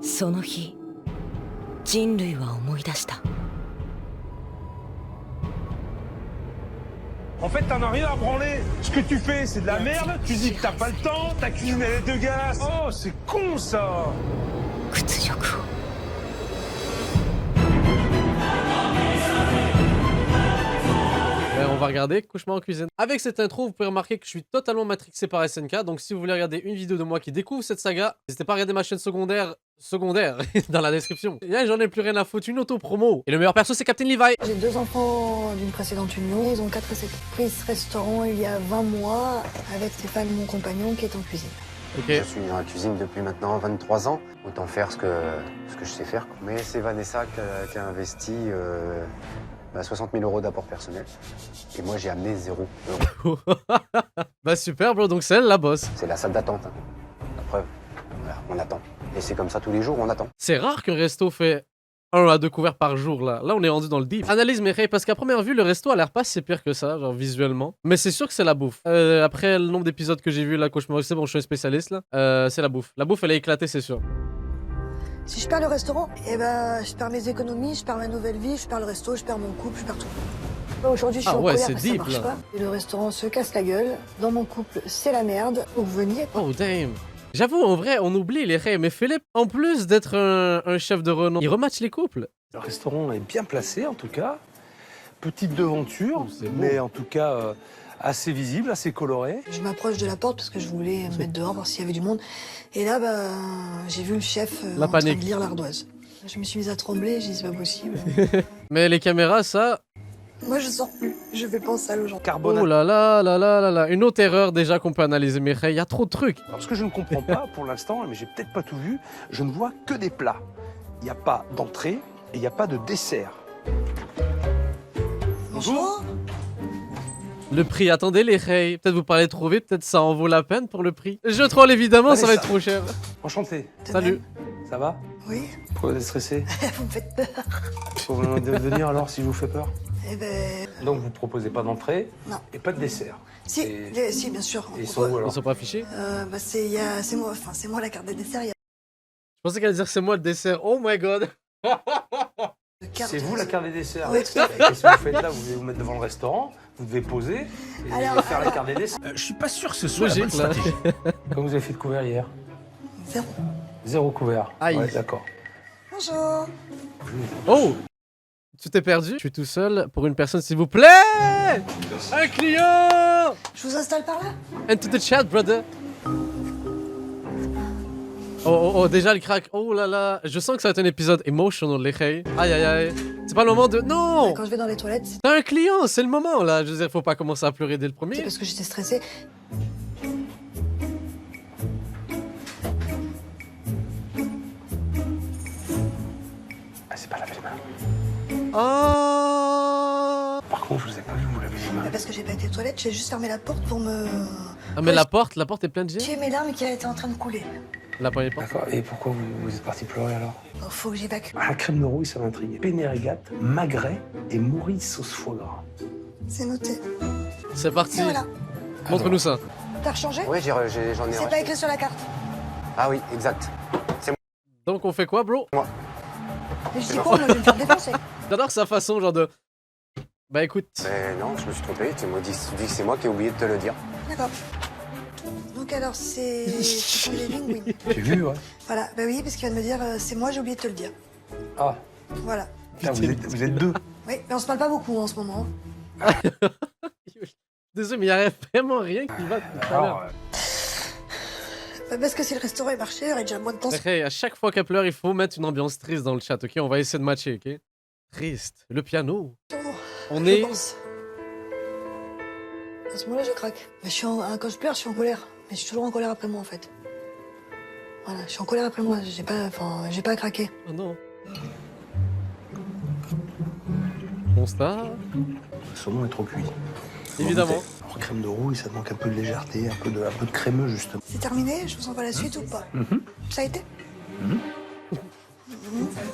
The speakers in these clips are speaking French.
その日、人類は思い出した。En fait, t'en as rien à branler. Ce que tu fais, c'est de la merde. Tu dis que t'as pas le temps, ta cuisine elle est dégueulasse. Oh, c'est con ça. 屈辱を。On va regarder Cauchemar en cuisine. Avec cette intro, vous pouvez remarquer que je suis totalement matrixé par SNK. Donc si vous voulez regarder une vidéo de moi qui découvre cette saga, n'hésitez pas à regarder ma chaîne secondaire dans la description. Et j'en ai plus rien à foutre, une auto-promo. Et le meilleur perso, c'est Captain Levi. J'ai 2 enfants d'une précédente union. Ils ont 4 pris ce restaurant il y a 20 mois avec Stéphane, mon compagnon, qui est en cuisine. Ok. Je suis dans la cuisine depuis maintenant 23 ans. Autant faire ce que je sais faire. Mais c'est Vanessa qui a investi 60 000 euros d'apport personnel. Et moi, j'ai amené 0 euros. Bah super, bro. Donc c'est elle la boss. C'est la salle d'attente. Hein. La preuve. Voilà, on attend. Et c'est comme ça tous les jours, on attend. C'est rare qu'un resto fait 1 à 2 couverts par jour, là. Là, on est rendu dans le deep. Analyse mes règles, parce qu'à première vue, le resto a l'air pas si pire que ça, genre visuellement. Mais c'est sûr que c'est la bouffe. Après le nombre d'épisodes que j'ai vu, là, Cauchemar, c'est bon, je suis un spécialiste, là. C'est la bouffe. La bouffe, elle est éclatée, c'est sûr. Si je perds le restaurant, eh ben, je perds mes économies, je perds ma nouvelle vie, je perds le resto, je perds mon couple, je perds tout. Aujourd'hui, je suis en colère parce que ça marche pas. Et le restaurant se casse la gueule. Dans mon couple, c'est la merde. Donc venez. Oh, damn. J'avoue, en vrai, on oublie les règles. Mais Philippe, en plus d'être un chef de renom, il rematch les couples. Le restaurant est bien placé en tout cas. Petite devanture, c'est beau. mais en tout cas assez visible, assez coloré. Je m'approche de la porte parce que je voulais me mettre dehors, voir s'il y avait du monde. Et là, bah, j'ai vu le chef en train de lire l'ardoise. Je me suis mise à trembler, j'ai dit c'est pas possible. Mais les caméras, ça... Moi, je sors plus. Je vais pas en salle aux gens. Carbonate. Oh là là là là là là. Une autre erreur déjà qu'on peut analyser, mais il y a trop de trucs. Alors, ce que je ne comprends pas pour l'instant, mais j'ai peut-être pas tout vu, je ne vois que des plats. Il n'y a pas d'entrée et il n'y a pas de dessert. Bonjour. Le prix, attendez les rails. Peut-être vous parlez trop vite, peut-être ça en vaut la peine pour le prix. Je troll évidemment, Allez, ça va ça. être trop cher. Enchanté. De Salut. même. Ça va? Oui. Pourquoi vous êtes stressé? Vous me faites peur. Faut vous venir alors si je vous fais peur. Eh ben, Donc vous proposez pas d'entrée non. et pas de dessert. Si, Et- si, bien sûr. Et ils sont où Ils alors? sont pas affichés? Bah, c'est moi, enfin, c'est moi la carte des desserts. Il y a Je pensais qu'elle allait dire c'est moi le dessert. Oh my god. une carte. C'est vous la carte des desserts? Oui, tout à fait. Qu'est-ce que vous faites là? Vous devez vous mettre devant le restaurant, vous devez poser et Alors, faire la carte des desserts. Je suis pas sûr que ce soit la bonne Logique là. stratégie. Comment vous avez fait de couvert hier? 0. 0 couvert. Aïe. Ouais, d'accord. Bonjour. Oh! Tu t'es perdu? Je suis tout seul pour une personne, s'il vous plaît! Un client! Je vous installe par là? Into the chat, brother! Oh, déjà le crack. Oh là là. Je sens que ça va être un épisode emotional, les reilles. Aïe aïe aïe. C'est pas le moment de. Non! Quand je vais dans les toilettes, c'est T'as un client, c'est le moment là. Je veux dire, faut pas commencer à pleurer dès le premier. parce que j'étais stressée. Ah, c'est pas laver les mains. Ah! Par contre, je vous ai pas vu vous laver les mains. Mais parce que j'ai pas été aux toilettes, j'ai juste fermé la porte pour me. Ah, mais la porte est pleine de jet. J'ai mes larmes qui étaient en train de couler. La première porte. D'accord. Et pourquoi vous êtes parti pleurer alors? Oh, faut que j'évacue. Ah, la crème de rouille, ça m'intrigue. Pénérégate, magret et mouris sauce foie gras. C'est noté. C'est parti. Et voilà. Montre-nous ça. T'as rechangé? Oui, j'en ai C'est pas racheté. écrit sur la carte. Ah oui, exact. Donc on fait quoi, bro? Mais je dis quoi? Moi, je vais me faire défoncer. J'adore sa façon, genre de. Bah écoute. Mais non, je me suis trompé. Tu me dis que c'est moi qui ai oublié de te le dire. D'accord. Donc alors, ce sont les linguines. J'ai vu, ouais. Voilà. Bah oui, parce qu'il vient de me dire, c'est moi, j'ai oublié de te le dire. Ah, Voilà. putain, vous êtes deux. Oui, mais on se parle pas beaucoup en ce moment. Désolé, mais il y a vraiment rien qui va tout à l'heure. Alors, Bah, parce que si le restaurant est marché, il y aurait déjà moins de temps. Hey, à chaque fois qu'elle pleure, il faut mettre une ambiance triste dans le chat, ok? On va essayer de matcher, ok? Triste. Le piano. On Je est. pense. À ce moment-là, je craque. Mais quand je pleure, je suis en colère. Mais je suis toujours en colère après moi, en fait. Voilà, je suis en colère après moi. J'ai pas à craquer. Oh non. Constat. le saumon est trop cuit. Évidemment. Alors, crème de rouille, ça manque un peu de légèreté, un peu de crémeux, justement. C'est terminé? Je vous envoie la suite ou pas? Ça a été?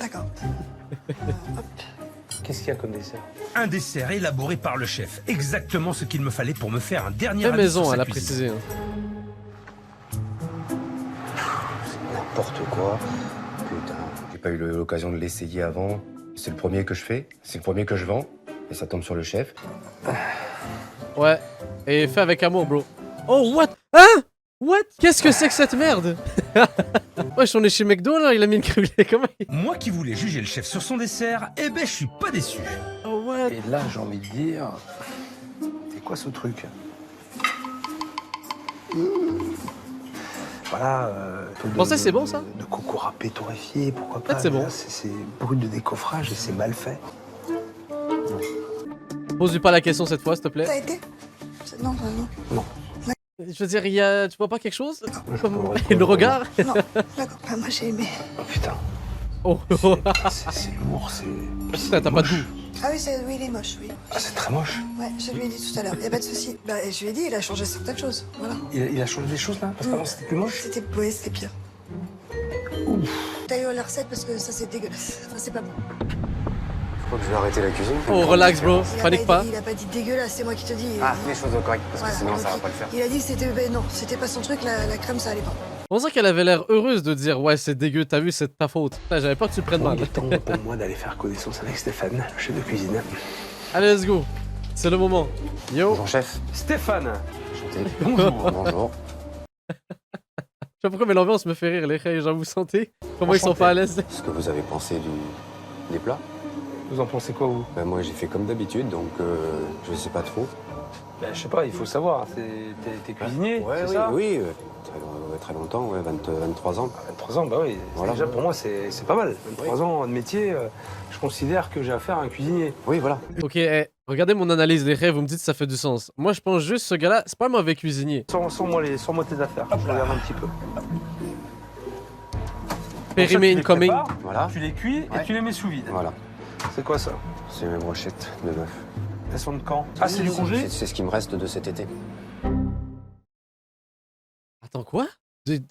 D'accord. Hop. Qu'est-ce qu'il y a comme dessert? Un dessert élaboré par le chef. Exactement ce qu'il me fallait pour me faire un dernier Fait avis maison, sur elle sa a cuisine. précisé. Hein. N'importe quoi. écoute, hein, j'ai pas eu l'occasion de l'essayer avant. C'est le premier que je fais, c'est le premier que je vends. Et ça tombe sur le chef. Ouais. Et fait avec amour, bro. Oh, what? Hein? What? Qu'est-ce que c'est que cette merde? Wesh, on est chez McDo là, il a mis une crue. Comment il... Moi qui voulais juger le chef sur son dessert, eh ben je suis pas déçu. Oh, what? Et là, j'ai envie de dire... C'est quoi ce truc? Voilà, Pensez c'est bon ça? De coco râpé torréfié, pourquoi pas. Peut-être c'est bon. C'est brut de décoffrage et c'est mal fait. Pose-lui pas la question cette fois, s'il te plaît. Ça a été? Non, non. Non. Je veux dire, il y a... tu vois pas quelque chose? Je Comme... comprends le regard? Non, d'accord. Bah, moi, j'ai aimé. Oh putain, Oh, c'est lourd, c'est... putain, t'as pas de goût. Ah oui, oui, il est moche, oui. Ah, c'est très moche. Ouais, je lui ai dit tout à l'heure, y a pas de souci. Bah, je lui ai dit, il a changé certaines choses, voilà. Il a changé des choses là? Parce qu'avant c'était plus moche? Oui, c'était pire. T'as eu la recette parce que ça c'est dégueulasse. Enfin, c'est pas bon. Je crois que je vais arrêter la cuisine. Oh, relax, bro. Panique pas. Il a pas dit dégueulasse, c'est moi qui te dis. Ah, les choses correctes, parce que sinon donc, ça va pas le faire. Il a dit que c'était. Ben non, c'était pas son truc, la crème ça allait pas. On sent qu'elle avait l'air heureuse de dire ouais c'est dégueu, t'as vu c'est de ta faute. Putain, j'avais pas que tu le prennes mal. Il est temps pour moi d'aller faire connaissance avec Stéphane, le chef de cuisine. Allez let's go. C'est le moment. Yo. Bonjour chef. Stéphane! Enchanté. Bonjour. Bonjour. Je sais pas pourquoi mais l'ambiance me fait rire les gens, genre vous sentez comment ils sont pas à l'aise. Ce que vous avez pensé des plats? Vous en pensez quoi, vous? Ben, moi j'ai fait comme d'habitude, donc je sais pas trop. Ben, je sais pas, il faut savoir. T'es cuisinier, Ouais, c'est oui, ça? oui, très longtemps, ouais, 23 ans. 23 ans, bah oui. Voilà. Déjà, pour moi, c'est pas mal. 23 ans de métier, je considère que j'ai affaire à un cuisinier. Oui, voilà. Ok, regardez mon analyse des rêves, vous me dites si ça fait du sens. Moi je pense juste ce gars-là, c'est pas un mauvais cuisinier. Sors-moi tes affaires. Je regarde un petit peu. Périmé Tu les incoming. prépares, Voilà. Tu les cuis Ouais. et tu les mets sous vide. Voilà. C'est quoi ça? C'est mes brochettes de bœuf. Elles sont de quand? Ah, c'est du congé? C'est ce qui me reste de cet été. Attends quoi?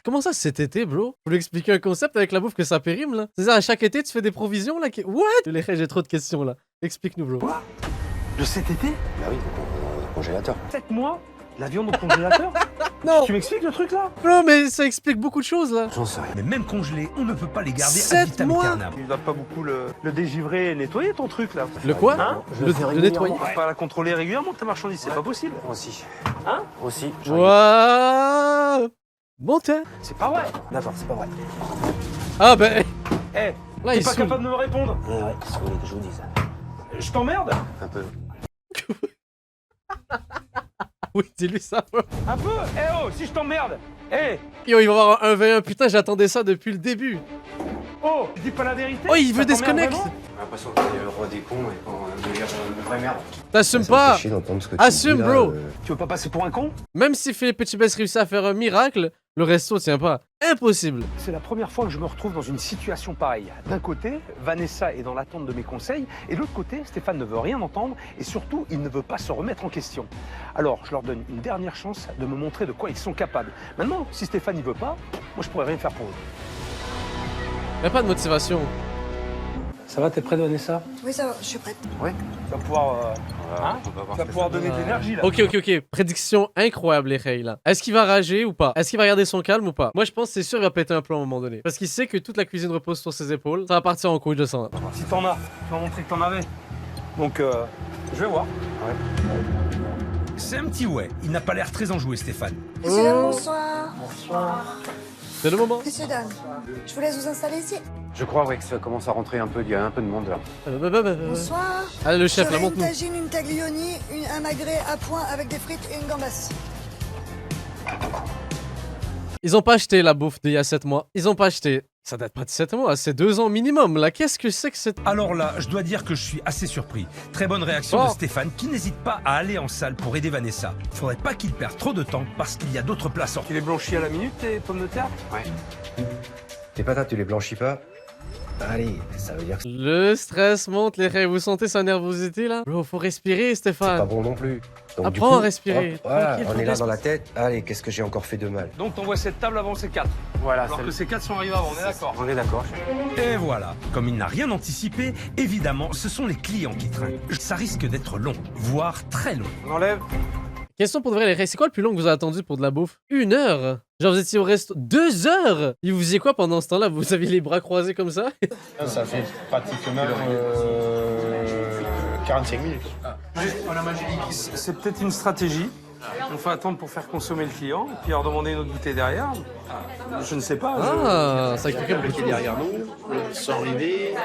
Comment ça cet été bro? Vous lui expliquer un concept avec la bouffe que ça périme là? C'est-à-dire à chaque été tu fais des provisions là qui... What? Les rêves, j'ai trop de questions là. Explique-nous bro. Quoi? De cet été? Bah oui, au congélateur. 7 mois? La viande au congélateur? Non! Tu m'expliques le truc là? Non mais ça explique beaucoup de choses là. J'en sais rien. Mais même congelés, on ne peut pas les garder 7 ad vitam mois. aeternam. Tu dois pas beaucoup le dégivrer et nettoyer ton truc là. Le quoi? Hein? Le nettoyer. Tu peux pas la contrôler régulièrement ta marchandise, c'est pas possible. Aussi. Hein? Aussi. Waouh! Bon temps. C'est pas vrai. D'accord, c'est pas vrai. Ah ben... Eh, Là t'es il pas saoule. capable de me répondre? Ouais, qu'est-ce que vous voulez que je vous dise? Je t'emmerde? Un peu. Oui, dis-lui ça. Un peu? Eh oh, si je t'emmerde! Eh! Yo, il va avoir un 1v1. Putain, j'attendais ça depuis le début. Oh, tu dis pas la vérité? Oh, il veut Ça t'emmerde disconnect. vraiment? J'ai l'impression qu'il est le roi des cons et qu'on délire de vraie merde. T'assumes Ça me pas. fait chier d'entendre ce que tu Assume, dis, là, bro. Tu veux pas passer pour un con? Même si Philippe Petitbès réussit à faire un miracle, le resto tient pas. Impossible. C'est la première fois que je me retrouve dans une situation pareille. D'un côté, Vanessa est dans l'attente de mes conseils, et de l'autre côté, Stéphane ne veut rien entendre, et surtout, il ne veut pas se remettre en question. Alors, je leur donne une dernière chance de me montrer de quoi ils sont capables. Maintenant, si Stéphane n'y veut pas, moi je pourrais rien faire pour eux. Y'a pas de motivation. Ça va, t'es prête, Vanessa? Oui, ça va, je suis prête. Ouais. Tu vas pouvoir, Voilà, hein? on va voir Tu vas ce que pouvoir ça donne. donner de l'énergie là. Ok. Prédiction incroyable, les Ray, là. Est-ce qu'il va rager ou pas? Est-ce qu'il va garder son calme ou pas? Moi, je pense que c'est sûr qu'il va péter un plomb à un moment donné. Parce qu'il sait que toute la cuisine repose sur ses épaules. Ça va partir en couille de sang. Si t'en as, tu vas montrer que t'en avais. Donc, je vais voir. C'est un petit ouais. Il n'a pas l'air très enjoué, Stéphane. Messieurs, dames, bonsoir. C'est le moment. Messieurs, dames, je vous laisse vous installer ici. Je crois ouais, que ça commence à rentrer un peu, il y a un peu de monde là. Bonsoir. Allez, le chef, là, J'aurais une montre-nous. tagine, une taglioni, un magret à point avec des frites et une gambasse. Ils ont pas acheté la bouffe d'il y a 7 mois. Ils ont pas acheté. Ça date pas de 7 mois, c'est 2 ans minimum. Là, qu'est-ce que c'est que cette... Alors là, je dois dire que je suis assez surpris. Très bonne réaction Oh. de Stéphane qui n'hésite pas à aller en salle pour aider Vanessa. Faudrait pas qu'il perde trop de temps parce qu'il y a d'autres plats sortis. Tu les blanchis à la minute, tes pommes de terre? Ouais. Tes patates, tu les blanchis pas? Allez, ça veut dire que Le stress monte, les Ray. Vous sentez sa nervosité, là? Bro, faut respirer, c'est pas Stéphane. bon non plus. Donc, Apprends à respirer. hop, voilà, Tranquille, on faut est là respirer. dans la tête. Allez, qu'est-ce que j'ai encore fait de mal? Donc, t'envoies cette table avant ces 4. Voilà, Alors que ces 4 sont arrivés avant, on est d'accord? on est d'accord. Et voilà, comme il n'a rien anticipé, évidemment, ce sont les clients qui trinquent. Ça risque d'être long, voire très long. On enlève. Question pour de vrai, les rêves, c'est quoi le plus long que vous avez attendu pour de la bouffe? 1 heure? Genre vous étiez au resto 2 heures? Et vous faisiez quoi pendant ce temps-là? Vous aviez les bras croisés comme ça? Ça fait pratiquement 45 minutes. C'est peut-être une stratégie. On fait attendre pour faire consommer le client, et puis leur demander une autre bouteille derrière. Je ne sais pas. Ah, ça explique beaucoup de choses. derrière nous, sans arriver.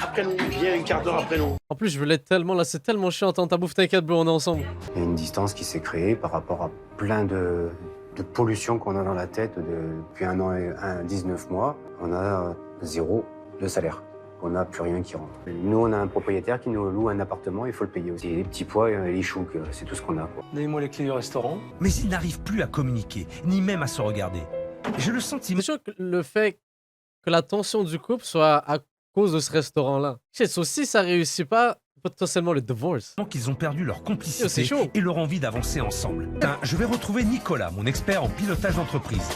Après nous, vient un quart d'heure après nous. En plus, je voulais tellement, là, c'est tellement chiant d'entendre ta bouffe, t'inquiète, bro, on est ensemble. Il y a une distance qui s'est créée par rapport à plein de pollution qu'on a dans la tête depuis 1 an et 19 mois. On a 0 de salaire. On n'a plus rien qui rentre. Nous, on a un propriétaire qui nous loue un appartement, il faut le payer aussi. Les petits pois et les choux, c'est tout ce qu'on a. Donnez-moi les clés du restaurant. Mais ils n'arrivent plus à communiquer, ni même à se regarder. J'ai le sentiment C'est sûr que le fait que la tension du couple soit à cause de ce restaurant-là. Shit, so si ça réussit pas, potentiellement le divorce. qu'ils ont perdu leur Yo, complicité c'est chaud. et leur envie d'avancer ensemble. Je vais retrouver Nicolas, mon expert en pilotage d'entreprise.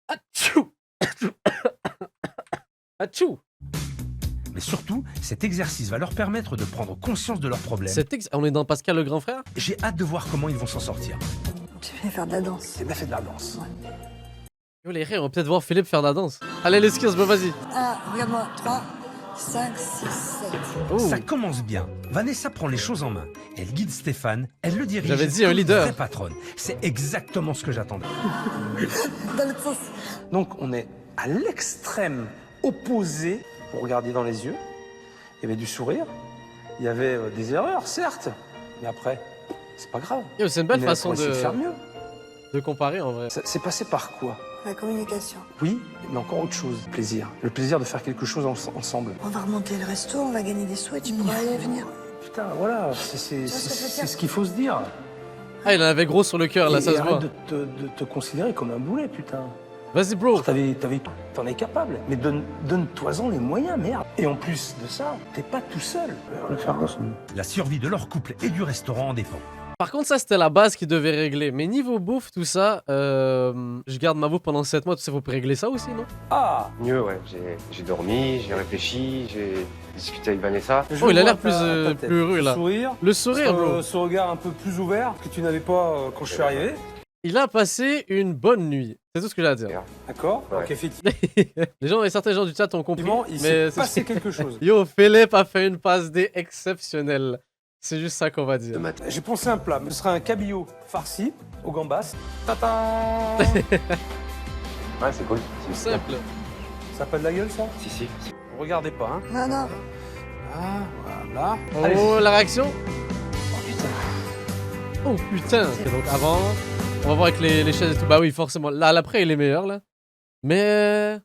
Atchou! Atchou! Mais surtout, cet exercice va leur permettre de prendre conscience de leurs problèmes. On est dans Pascal le grand frère? J'ai hâte de voir comment ils vont s'en sortir. Tu viens faire de la danse. C'est bien fait de la danse. Yo les rêves, on va peut-être voir Philippe faire de la danse. Allez les skills, bah vas-y. Ah, regarde-moi. 3, 5, 6, 7. Oh. Ça commence bien. Vanessa prend les choses en main. Elle guide Stéphane, elle le dirige. J'avais dit un comme leader. Une vraie patronne. C'est exactement ce que j'attendais. Dans l'autre sens. Donc on est à l'extrême opposé. Vous regardiez dans les yeux. Il y avait du sourire. Il y avait des erreurs, certes. Mais après, c'est pas grave. Yo, c'est une belle On est là façon pour essayer de faire de mieux. comparer en vrai. C'est passé par quoi? La communication. Oui, mais encore autre chose. Plaisir. Le plaisir de faire quelque chose ensemble. On va remonter le resto, on va gagner des sous et tu pourras aller venir. Putain, voilà, c'est ce que je veux dire ce qu'il faut se dire. Ah, il en avait gros sur le cœur là, Et ça se arrête voit. de te considérer comme un boulet, putain. Vas-y bro. T'en es capable, mais donne-toi-en les moyens, merde. Et en plus de ça, t'es pas tout seul. On va le faire ensemble. La survie de leur couple et du restaurant en dépend. Par contre, ça c'était la base qui devait régler. Mais niveau bouffe, tout ça, je garde ma bouffe pendant 7 mois, tout ça, vous pouvez régler ça aussi, non? Ah, Mieux, ouais. J'ai dormi, j'ai réfléchi, j'ai discuté avec Vanessa. je Oh, il a vois l'air plus, ta tête. plus heureux Ce là. sourire, Le sourire, bro. ce regard un peu plus ouvert que tu n'avais pas quand je suis arrivé. Il a passé une bonne nuit. C'est tout ce que j'ai à dire. D'accord. Ouais. Donc effectivement, Certains gens du chat ont compris. il mais s'est passé quelque chose. Yo, Philippe a fait une passe D exceptionnelle. C'est juste ça qu'on va dire. J'ai pensé un plat. Ce sera un cabillaud farci aux gambas. Tata. Ouais, c'est cool. C'est Simple. Ça a pas de la gueule, ça? Si. Regardez pas, hein. Non, non. Ah, voilà. Oh, Allez-y. la réaction? Oh putain. Ok, donc avant, on va voir avec les chaises et tout. Bah oui, forcément. Là, l'après, il est meilleur, là. Mais...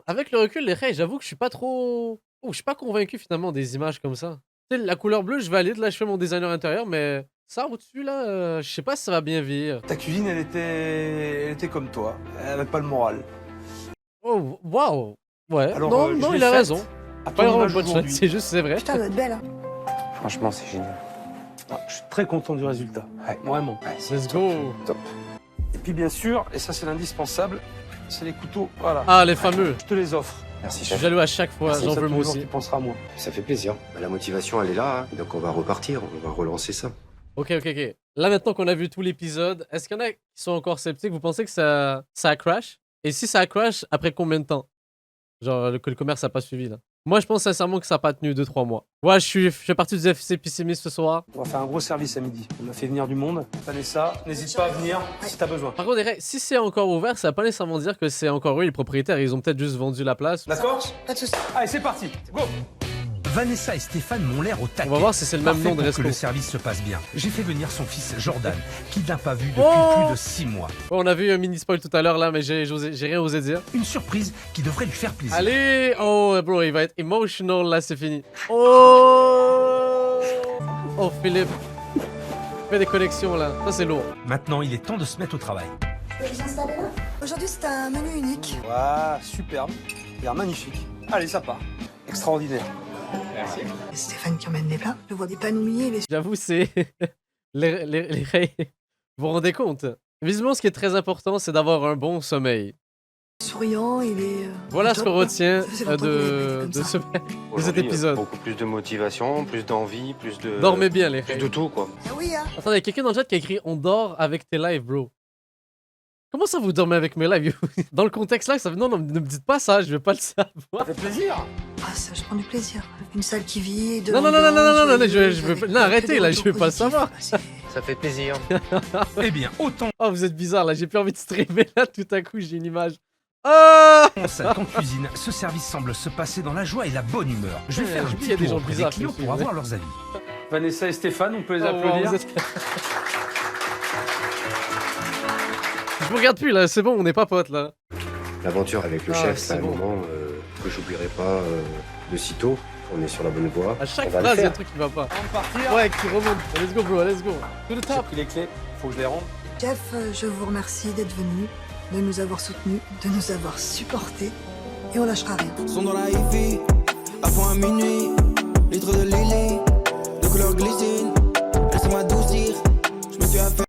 avec le recul, les raies, j'avoue que je suis pas trop... Oh, je suis pas convaincu, finalement, des images comme ça. Tu sais, la couleur bleue, je valide. Là, je fais mon designer intérieur, mais... Ça, au-dessus, là, je sais pas si ça va bien vieillir. Ta cuisine, elle était comme toi. Elle avait pas le moral. Oh, waouh. Ouais. Alors, non, je il l'ai a faite raison. à Pas ton vraiment image bonne chose, aujourd'hui. c'est juste, c'est vrai. Putain, elle doit être belle, hein. Franchement, c'est génial. Ah, je suis très content du résultat. Ouais, vraiment. Ouais, c'est Let's top, go. top. Et puis bien sûr, et ça c'est l'indispensable, c'est les couteaux. Voilà. Ah, les fameux. Je te les offre. Merci, Je suis chef. jaloux à chaque fois, Comme j'en ça, veux tous moi les jours, aussi. Tu penseras à moi. Ça fait plaisir. La motivation, elle est là. Hein. Donc, on va repartir. On va relancer ça. Ok. Là, maintenant qu'on a vu tout l'épisode, est-ce qu'il y en a qui sont encore sceptiques? Vous pensez que ça crash? Et si ça crash, après combien de temps? Genre, que le commerce n'a pas suivi, là. Moi, je pense sincèrement que ça n'a pas tenu 2-3 mois. Ouais, je fais partie du FC pessimiste ce soir. On va faire un gros service à midi. On a fait venir du monde. Vanessa, n'hésite pas à venir si t'as besoin. Par contre, si c'est encore ouvert, ça va pas nécessairement dire que c'est encore eux les propriétaires. Ils ont peut-être juste vendu la place. D'accord? Pas de soucis. Allez, c'est parti. Go! Vanessa et Stéphane m'ont l'air au taquet. On va voir si c'est le même Parfait nom de pour resto. que le service se passe bien. J'ai fait venir son fils Jordan, qu'il n'a pas vu depuis Oh plus de 6 mois. Ouais, on a vu un mini spoil tout à l'heure là, mais j'ai rien osé dire. Une surprise qui devrait lui faire plaisir. Allez! Oh, bro, il va être emotional là, c'est fini. Oh! Oh, Philippe. Fais des connexions là. Ça, c'est lourd. Maintenant, il est temps de se mettre au travail. Je peux vous installer là? Aujourd'hui, c'est un menu unique. Voilà, superbe. L'air magnifique. Allez, ça part. Extraordinaire. C'est Stéphane qui emmène les plats. Je vois des panouilles, les... J'avoue, c'est. les rails. Vous vous rendez compte? Visiblement, ce qui est très important, c'est d'avoir un bon sommeil. Souriant, il est... Voilà ce qu'on retient Ça faisait longtemps qu'il avait pas été comme ça. de cet épisode. Beaucoup plus de motivation, plus d'envie, plus de... Dormez bien, les plus frères. de tout, quoi. Ah oui, hein. Attendez, quelqu'un dans le chat qui a écrit on dort avec tes lives, bro. Comment ça vous dormez avec mes lives? Dans le contexte là, ça... non, ne me dites pas ça, je veux pas le savoir. Ça fait plaisir. Ah, ça, je prends du plaisir. Une salle qui vit, de Non, je veux... Non, arrêtez là, je veux pas le savoir. Ça fait plaisir. Eh bien, autant Oh, vous êtes bizarre là, j'ai plus envie de streamer là, tout à coup j'ai une image. Oh en salle qu'en cuisine, ce service semble se passer dans la joie et la bonne humeur. Je vais faire un il y petit a des tour gens auprès des bizarres clients qui pour suivent, avoir leurs avis. Vanessa et Stéphane, on peut les Oh, applaudir. vous êtes- Je vous regarde plus là, c'est bon, on n'est pas potes là. L'aventure avec le Ah, chef, c'est c'est un bon. moment que j'oublierai pas de sitôt. On est sur la bonne voie. À chaque On va le phrase, il y a faire. un truc qui va pas. Avant de partir, Ouais, qui remonte. Let's go, bro, let's go. To the j'ai top. pris les clés, faut que je les rende. Jeff, je vous remercie d'être venu, de nous avoir soutenus, de nous avoir supportés. Et on lâchera rien. Sont dans la hi-fi, à fond à minuit, litre de Lily, de couleur glycine, laissez-moi adoucir, je me suis affaire.